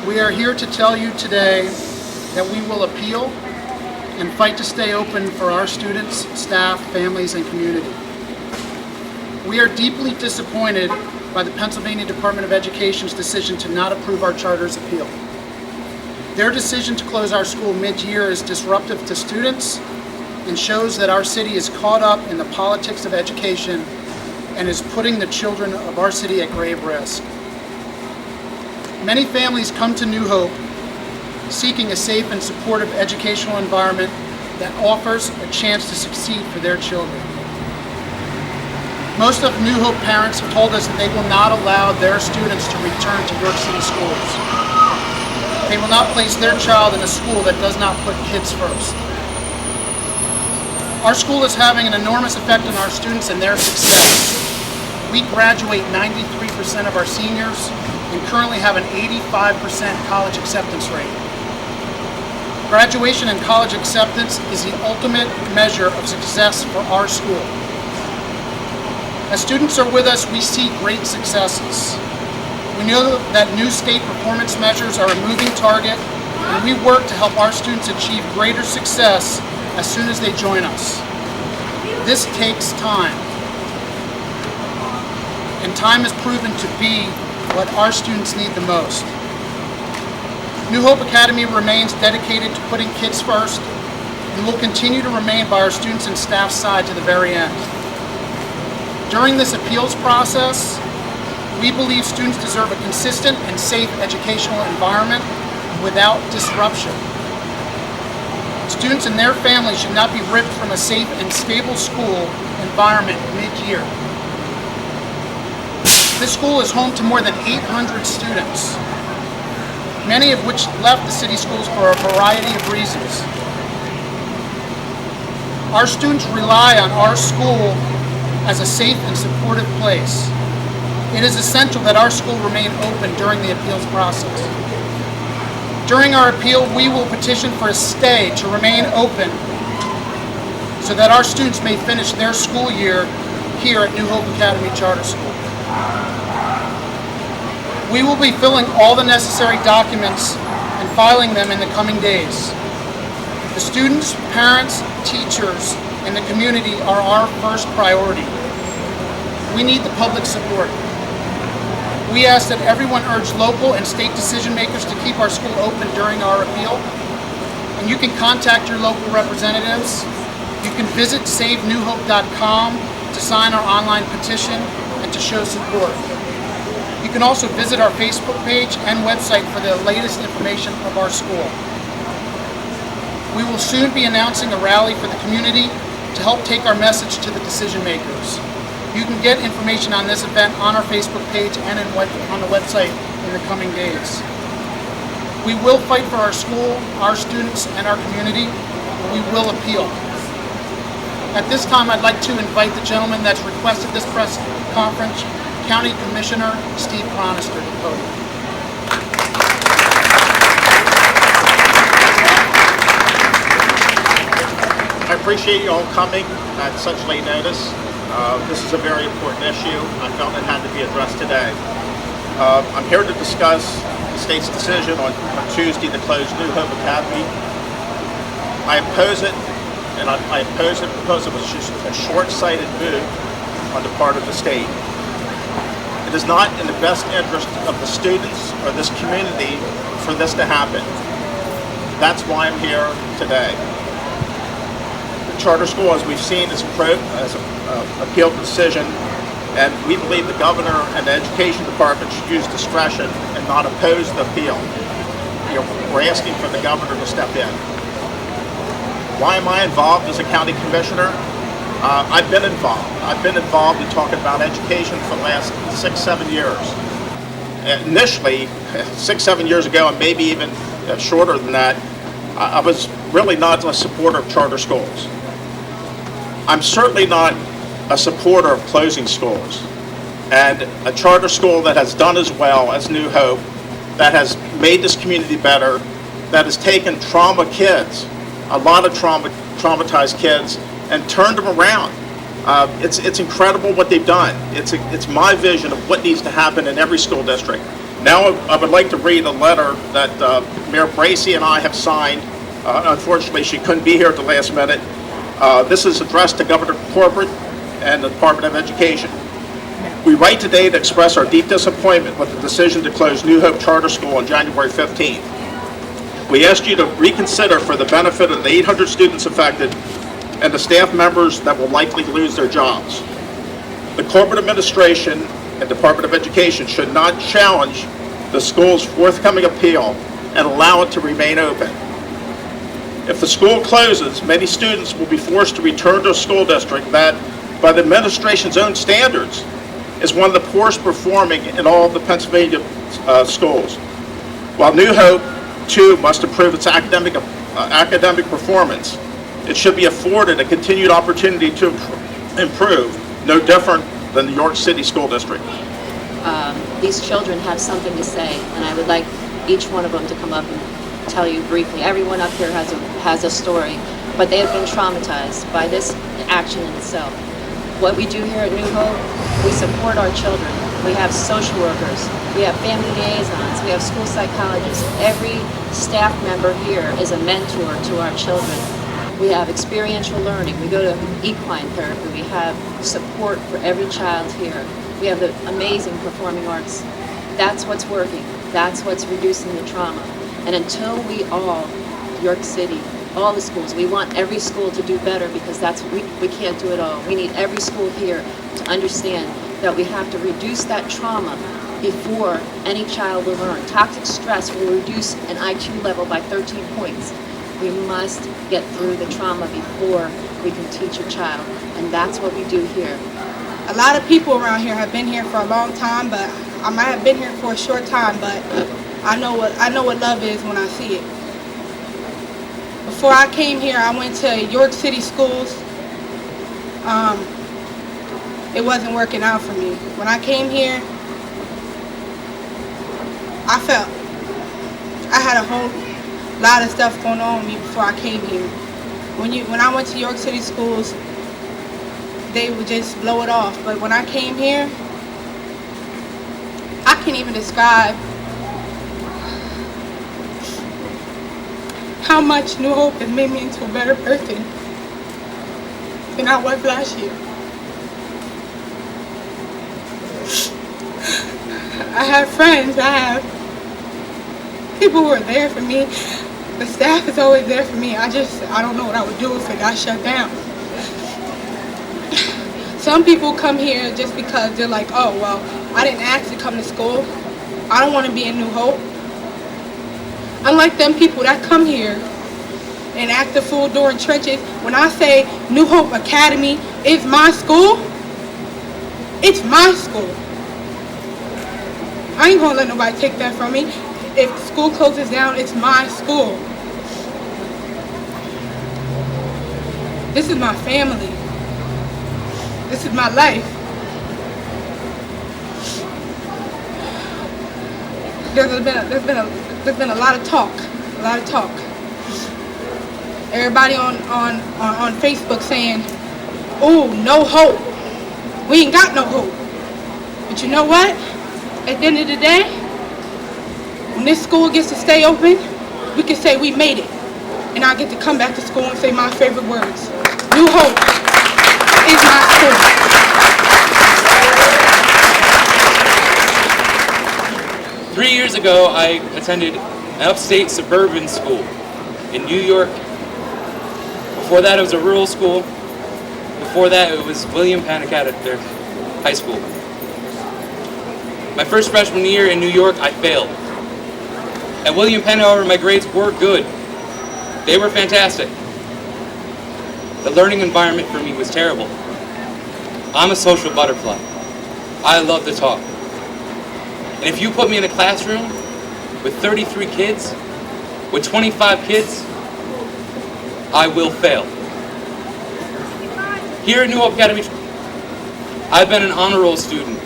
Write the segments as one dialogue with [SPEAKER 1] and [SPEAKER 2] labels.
[SPEAKER 1] We are here to tell you today that we will appeal and fight to stay open for our students, staff, families, and community. We are deeply disappointed by the Pennsylvania Department of Education's decision to not approve our charter's appeal. Their decision to close our school mid-year is disruptive to students and shows that our city is caught up in the politics of education and is putting the children of our city at grave risk. Many families come to New Hope seeking a safe and supportive educational environment that offers a chance to succeed for their children. Most of New Hope parents have told us that they will not allow their students to return to York City schools. They will not place their child in a school that does not put kids first. Our school is having an enormous effect on our students and their success. We graduate 93% of our seniors and currently have an 85% college acceptance rate. Graduation and college acceptance is the ultimate measure of success for our school. As students are with us, we see great successes. We know that new state performance measures are a moving target, and we work to help our students achieve greater success as soon as they join us. This takes time, and time has proven to be what our students need the most. New Hope Academy remains dedicated to putting kids first and will continue to remain by our students and staff's side to the very end. During this appeals process, we believe students deserve a consistent and safe educational environment without disruption. Students and their families should not be ripped from a safe and stable school environment mid-year. This school is home to more than 800 students, many of which left the city schools for a variety of reasons. Our students rely on our school as a safe and supportive place. It is essential that our school remain open during the appeals process. During our appeal, we will petition for a stay to remain open so that our students may finish their school year here at New Hope Academy Charter School. We will be filling all the necessary documents and filing them in the coming days. The students, parents, teachers, and the community are our first priority. We need the public support. We ask that everyone urge local and state decision makers to keep our school open during our appeal. And you can contact your local representatives. You can visit savenewhope.com to sign our online petition and to show support. You can also visit our Facebook page and website for the latest information of our school. We will soon be announcing a rally for the community to help take our message to the decision makers. You can get information on this event on our Facebook page and on the website in the coming days. We will fight for our school, our students, and our community. We will appeal. At this time, I'd like to invite the gentleman that's requested this press conference, County Commissioner Steve Cronister, to the podium.
[SPEAKER 2] I appreciate you all coming at such late notice. This is a very important issue. I felt it had to be addressed today. I'm here to discuss the state's decision on Tuesday to close New Hope Academy. I oppose it, and I oppose it because it was just a short-sighted move on the part of the state. It is not in the best interest of the students or this community for this to happen. That's why I'm here today. The charter school, as we've seen, is appealed the decision, and we believe the governor and the education department should use discretion and not oppose the appeal. We're asking for the governor to step in. Why am I involved as a county commissioner? I've been involved. I've been involved in talking about education for the last 6-7 years. Initially, 6-7 years ago, and maybe even shorter than that, I was really not a supporter of charter schools. I'm certainly not a supporter of closing schools. And a charter school that has done as well as New Hope, that has made this community better, that has taken trauma kids, a lot of traumatized kids, and turned them around. It's incredible what they've done. It's my vision of what needs to happen in every school district. Now I would like to read a letter that Mayor Bracy and I have signed. Unfortunately, she couldn't be here at the last minute. This is addressed to Governor Corbett and the Department of Education. We write today to express our deep disappointment with the decision to close New Hope Charter School on January 15th. We ask you to reconsider for the benefit of the 800 students affected and the staff members that will likely lose their jobs. The corporate administration and Department of Education should not challenge the school's forthcoming appeal and allow it to remain open. If the school closes, many students will be forced to return to a school district that, by the administration's own standards, is one of the poorest performing in all of the Pennsylvania schools. While New Hope, too, must improve its academic performance, it should be afforded a continued opportunity to improve, no different than the York City School District.
[SPEAKER 3] These children have something to say, and I would like each one of them to come up and tell you briefly. Everyone up here has a story, but they have been traumatized by this action in itself. What we do here at New Hope, we support our children. We have social workers, we have family liaisons, we have school psychologists. Every staff member here is a mentor to our children. We have experiential learning. We go to equine therapy. We have support for every child here. We have the amazing performing arts. That's what's working. That's what's reducing the trauma. And until we all, York City, all the schools, we want every school to do better, because we can't do it all. We need every school here to understand that we have to reduce that trauma before any child will learn. Toxic stress will reduce an IQ level by 13 points. We must get through the trauma before we can teach a child, and that's what we do here.
[SPEAKER 4] A lot of people around here have been here for a long time, but I might have been here for a short time, but I know what love is when I see it. Before I came here, I went to York City schools. It wasn't working out for me. When I came here, I felt I had a whole lot of stuff going on with me before I came here. When I went to York City schools, they would just blow it off. But when I came here, I can't even describe how much New Hope has made me into a better person than I was last year. I have friends, I have people who are there for me. The staff is always there for me. I don't know what I would do if it got shut down. Some people come here just because they're like, oh, well, I didn't ask to come to school. I don't want to be in New Hope. Unlike them people that come here and act the fool during trenches, when I say New Hope Academy is my school, it's my school. I ain't gonna let nobody take that from me. If school closes down, it's my school. This is my family. This is my life. There's been a lot of talk. Everybody on Facebook saying, "Oh, no hope. We ain't got no hope." But you know what? At the end of the day, when this school gets to stay open, we can say we made it. And I get to come back to school and say my favorite words. New Hope is my school.
[SPEAKER 5] 3 years ago, I attended an upstate suburban school in New York. Before that, it was a rural school. Before that, it was William Penn Academy High School. My first freshman year in New York, I failed. At William Penn, however, my grades were good. They were fantastic. The learning environment for me was terrible. I'm a social butterfly. I love to talk. And if you put me in a classroom with 33 kids, with 25 kids, I will fail. Here at New Hope Academy, I've been an honor roll student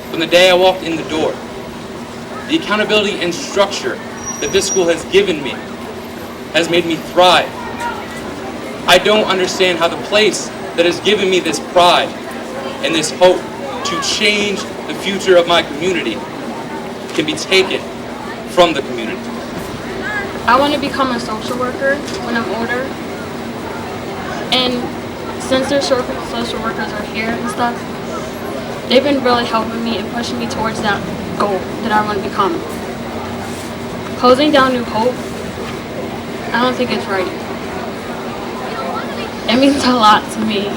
[SPEAKER 5] from the day I walked in the door. The accountability and structure that this school has given me has made me thrive. I don't understand how the place that has given me this pride and this hope to change the future of my community can be taken from the community.
[SPEAKER 6] I want to become a social worker when I'm older. And since their social workers are here and stuff, they've been really helping me and pushing me towards that goal that I want to become. Closing down New Hope, I don't think it's right. It means a lot to me.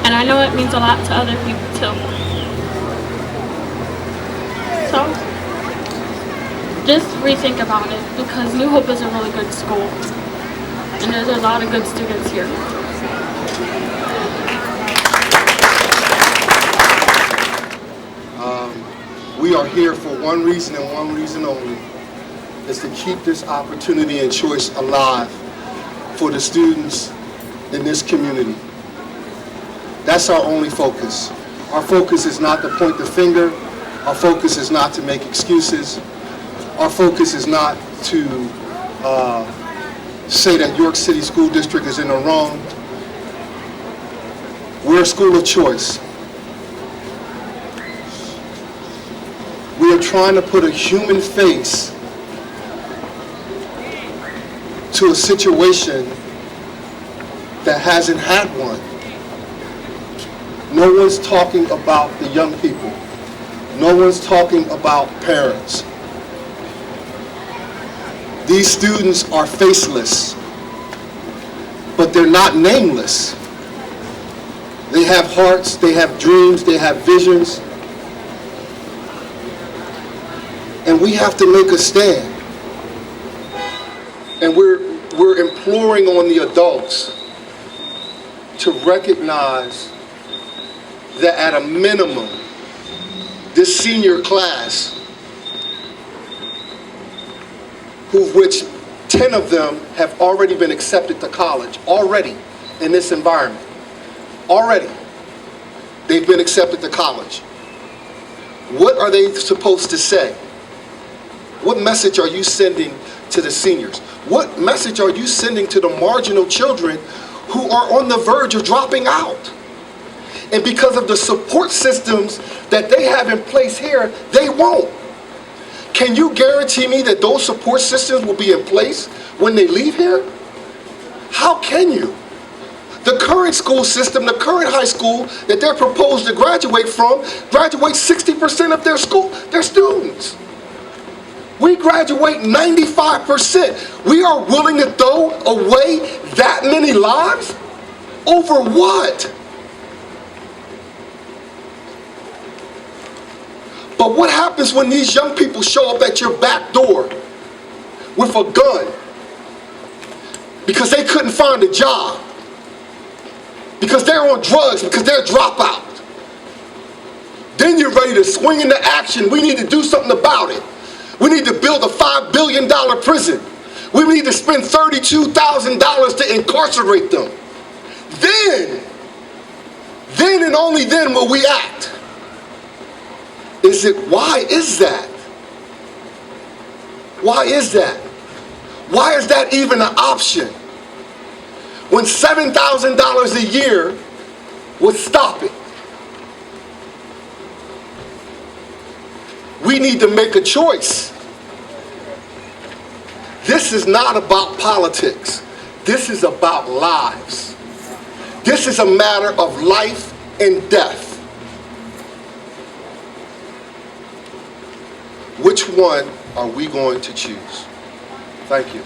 [SPEAKER 6] And I know it means a lot to other people too. So, just rethink about it, because New Hope is a really good school. And there's a lot of good students here.
[SPEAKER 7] We are here for one reason and one reason only, is to keep this opportunity and choice alive for the students in this community. That's our only focus. Our focus is not to point the finger. Our focus is not to make excuses. Our focus is not to say that York City School District is in the wrong. We're a school of choice. We are trying to put a human face to a situation that hasn't had one. No one's talking about the young people. No one's talking about parents. These students are faceless, but they're not nameless. They have hearts, they have dreams, they have visions. And we have to make a stand. And we're imploring on the adults to recognize that at a minimum, this senior class, which 10 of them have already been accepted to college, already in this environment. Already, they've been accepted to college. What are they supposed to say? What message are you sending to the seniors? What message are you sending to the marginal children who are on the verge of dropping out? And because of the support systems that they have in place here, they won't. Can you guarantee me that those support systems will be in place when they leave here? How can you? The current school system, the current high school that they're proposed to graduate from, graduates 60% of their students. We graduate 95%. We are willing to throw away that many lives? Over what? But what happens when these young people show up at your back door with a gun because they couldn't find a job, because they're on drugs, because they're dropout? Then you're ready to swing into action. We need to do something about it. We need to build a $5 billion prison. We need to spend $32,000 to incarcerate them. Then and only then will we act. Why is that? Why is that? Why is that even an option? When $7,000 a year would stop it. We need to make a choice. This is not about politics. This is about lives. This is a matter of life and death. Which one are we going to choose? Thank you.